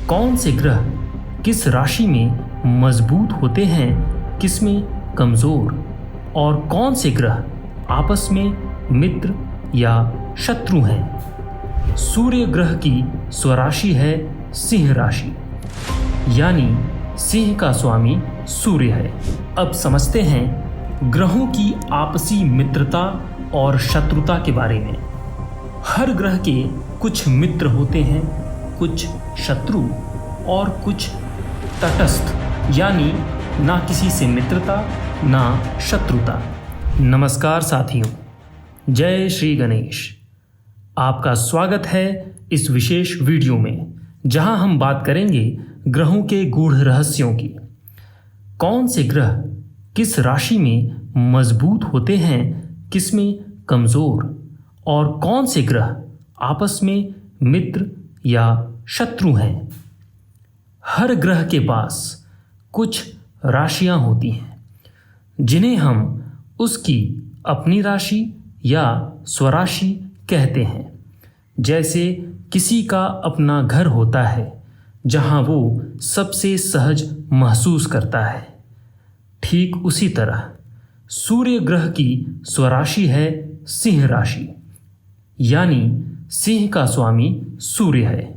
कौन से ग्रह किस राशि में मजबूत होते हैं, किस में कमजोर, और कौन से ग्रह आपस में मित्र या शत्रु हैं। सूर्य ग्रह की स्वराशि है सिंह राशि, यानी सिंह का स्वामी सूर्य है। अब समझते हैं ग्रहों की आपसी मित्रता और शत्रुता के बारे में। हर ग्रह के कुछ मित्र होते हैं, कुछ शत्रु और कुछ तटस्थ, यानी ना किसी से मित्रता ना शत्रुता। नमस्कार साथियों, जय श्री गणेश। आपका स्वागत है इस विशेष वीडियो में, जहां हम बात करेंगे ग्रहों के गूढ़ रहस्यों की। कौन से ग्रह किस राशि में मजबूत होते हैं, किस में कमजोर, और कौन से ग्रह आपस में मित्र या शत्रु हैं। हर ग्रह के पास कुछ राशियां होती हैं, जिन्हें हम उसकी अपनी राशि या स्वराशि कहते हैं। जैसे किसी का अपना घर होता है जहां वो सबसे सहज महसूस करता है, ठीक उसी तरह सूर्य ग्रह की स्वराशि है सिंह राशि, यानी सिंह का स्वामी सूर्य है।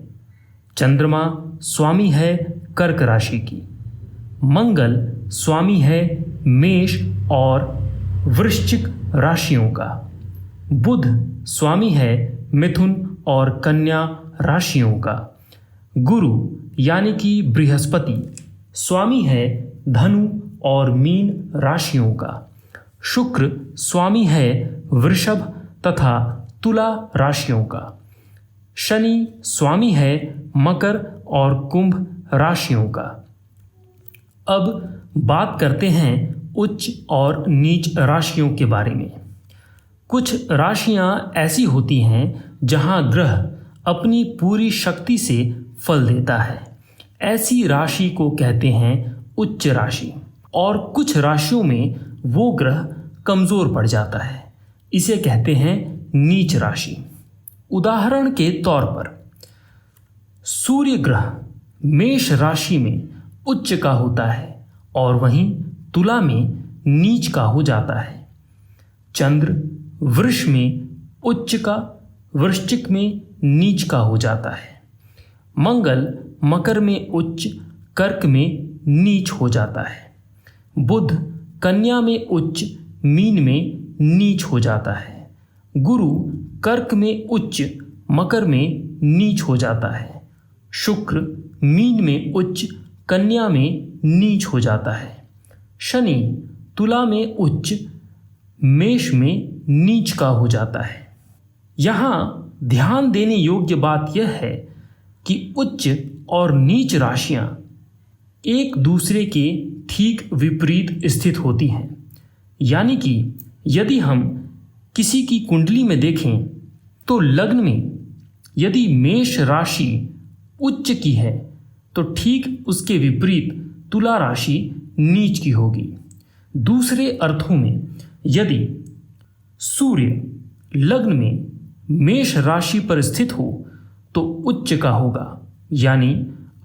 चंद्रमा स्वामी है कर्क राशि की। मंगल स्वामी है मेष और वृश्चिक राशियों का। बुध स्वामी है मिथुन और कन्या राशियों का। गुरु यानी कि बृहस्पति स्वामी है धनु और मीन राशियों का। शुक्र स्वामी है वृषभ तथा तुला राशियों का। शनि स्वामी है मकर और कुंभ राशियों का। अब बात करते हैं उच्च और नीच राशियों के बारे में। कुछ राशियां ऐसी होती हैं जहां ग्रह अपनी पूरी शक्ति से फल देता है। ऐसी राशि को कहते हैं उच्च राशि। और कुछ राशियों में वो ग्रह कमजोर पड़ जाता है, इसे कहते हैं नीच राशि। उदाहरण के तौर पर सूर्य ग्रह मेष राशि में उच्च का होता है और वहीं तुला में नीच का हो जाता है। चंद्र वृष में उच्च का, वृश्चिक में नीच का हो जाता है। मंगल मकर में उच्च, कर्क में नीच हो जाता है। बुध कन्या में उच्च, मीन में नीच हो जाता है। गुरु कर्क में उच्च, मकर में नीच हो जाता है। शुक्र मीन में उच्च, कन्या में नीच हो जाता है। शनि तुला में उच्च, मेष में नीच का हो जाता है। यहाँ ध्यान देने योग्य बात यह है कि उच्च और नीच राशियां एक दूसरे के ठीक विपरीत स्थित होती हैं। यानी कि यदि हम किसी की कुंडली में देखें तो लग्न में यदि मेष राशि उच्च की है तो ठीक उसके विपरीत तुला राशि नीच की होगी। दूसरे अर्थों में यदि सूर्य लग्न में मेष राशि पर स्थित हो तो उच्च का होगा, यानी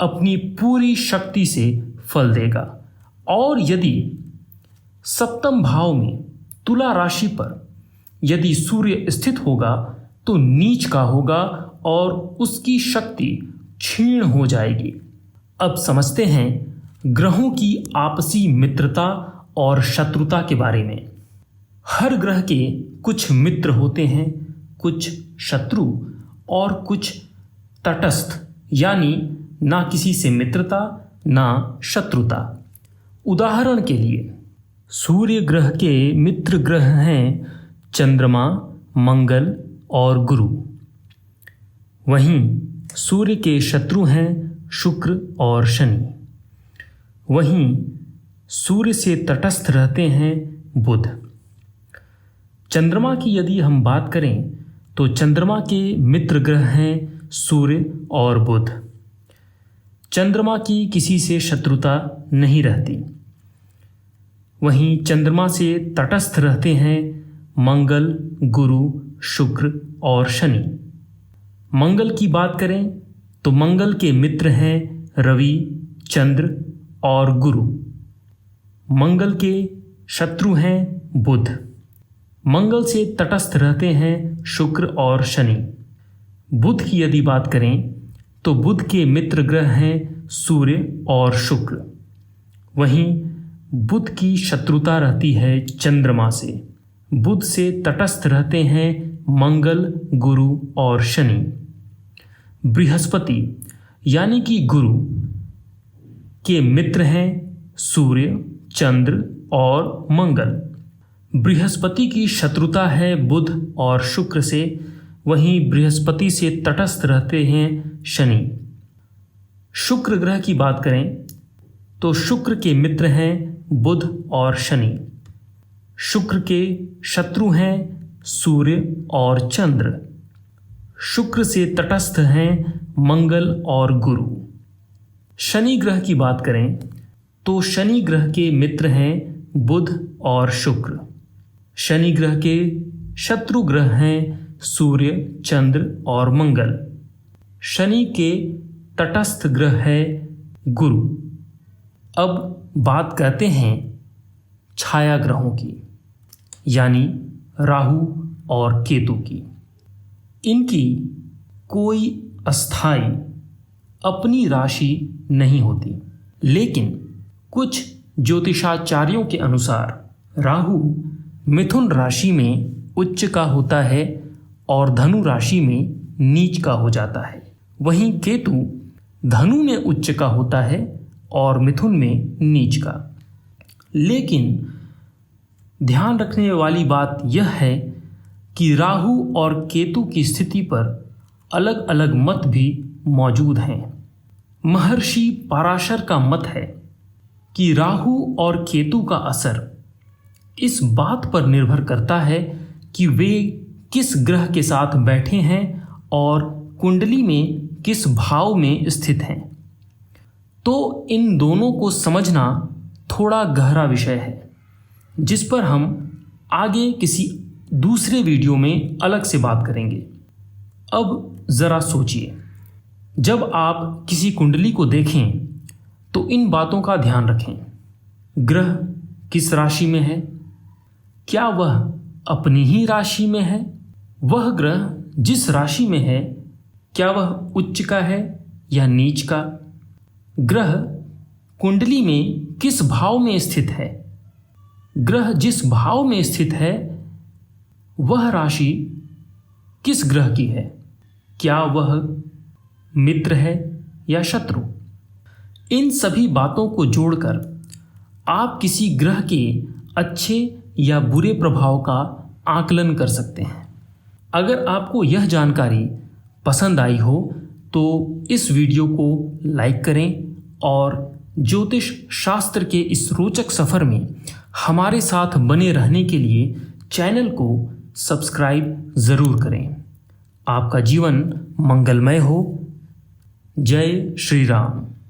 अपनी पूरी शक्ति से फल देगा। और यदि सप्तम भाव में तुला राशि पर यदि सूर्य स्थित होगा तो नीच का होगा और उसकी शक्ति क्षीण हो जाएगी। अब समझते हैं ग्रहों की आपसी मित्रता और शत्रुता के बारे में। हर ग्रह के कुछ मित्र होते हैं, कुछ शत्रु और कुछ तटस्थ, यानी ना किसी से मित्रता ना शत्रुता। उदाहरण के लिए सूर्य ग्रह के मित्र ग्रह हैं चंद्रमा, मंगल और गुरु। वहीं सूर्य के शत्रु हैं शुक्र और शनि। वहीं सूर्य से तटस्थ रहते हैं बुध। चंद्रमा की यदि हम बात करें तो चंद्रमा के मित्र ग्रह हैं सूर्य और बुध। चंद्रमा की किसी से शत्रुता नहीं रहती। वहीं चंद्रमा से तटस्थ रहते हैं मंगल, गुरु, शुक्र और शनि। मंगल की बात करें तो मंगल के मित्र हैं रवि, चंद्र और गुरु। मंगल के शत्रु हैं बुध। मंगल से तटस्थ रहते हैं शुक्र और शनि। बुध की यदि बात करें तो बुध के मित्र ग्रह हैं सूर्य और शुक्र। वहीं बुध की शत्रुता रहती है चंद्रमा से। बुध से तटस्थ रहते हैं मंगल, गुरु और शनि। बृहस्पति यानी कि गुरु के मित्र हैं सूर्य, चंद्र और मंगल। बृहस्पति की शत्रुता है बुध और शुक्र से। वहीं बृहस्पति से तटस्थ रहते हैं शनि। शुक्र ग्रह की बात करें तो शुक्र के मित्र हैं बुध और शनि। शुक्र के शत्रु हैं सूर्य और चंद्र। शुक्र से तटस्थ हैं मंगल और गुरु। शनि ग्रह की बात करें तो शनि ग्रह के मित्र हैं बुध और शुक्र। शनि ग्रह के शत्रु ग्रह हैं सूर्य, चंद्र और मंगल। शनि के तटस्थ ग्रह है गुरु। अब बात करते हैं छाया ग्रहों की, यानी राहु और केतु की। इनकी कोई अस्थाई अपनी राशि नहीं होती, लेकिन कुछ ज्योतिषाचार्यों के अनुसार राहु मिथुन राशि में उच्च का होता है और धनु राशि में नीच का हो जाता है। वहीं केतु धनु में उच्च का होता है और मिथुन में नीच का। लेकिन ध्यान रखने वाली बात यह है कि राहु और केतु की स्थिति पर अलग अलग मत भी मौजूद हैं। महर्षि पराशर का मत है कि राहु और केतु का असर इस बात पर निर्भर करता है कि वे किस ग्रह के साथ बैठे हैं और कुंडली में किस भाव में स्थित हैं। तो इन दोनों को समझना थोड़ा गहरा विषय है, जिस पर हम आगे किसी दूसरे वीडियो में अलग से बात करेंगे। अब ज़रा सोचिए, जब आप किसी कुंडली को देखें तो इन बातों का ध्यान रखें। ग्रह किस राशि में है? क्या वह अपनी ही राशि में है? वह ग्रह जिस राशि में है, क्या वह उच्च का है या नीच का? ग्रह कुंडली में किस भाव में स्थित है? ग्रह जिस भाव में स्थित है, वह राशि किस ग्रह की है? क्या वह मित्र है या शत्रु? इन सभी बातों को जोड़कर आप किसी ग्रह के अच्छे या बुरे प्रभाव का आकलन कर सकते हैं। अगर आपको यह जानकारी पसंद आई हो तो इस वीडियो को लाइक करें और ज्योतिष शास्त्र के इस रोचक सफ़र में हमारे साथ बने रहने के लिए चैनल को सब्सक्राइब ज़रूर करें। आपका जीवन मंगलमय हो। जय श्री राम।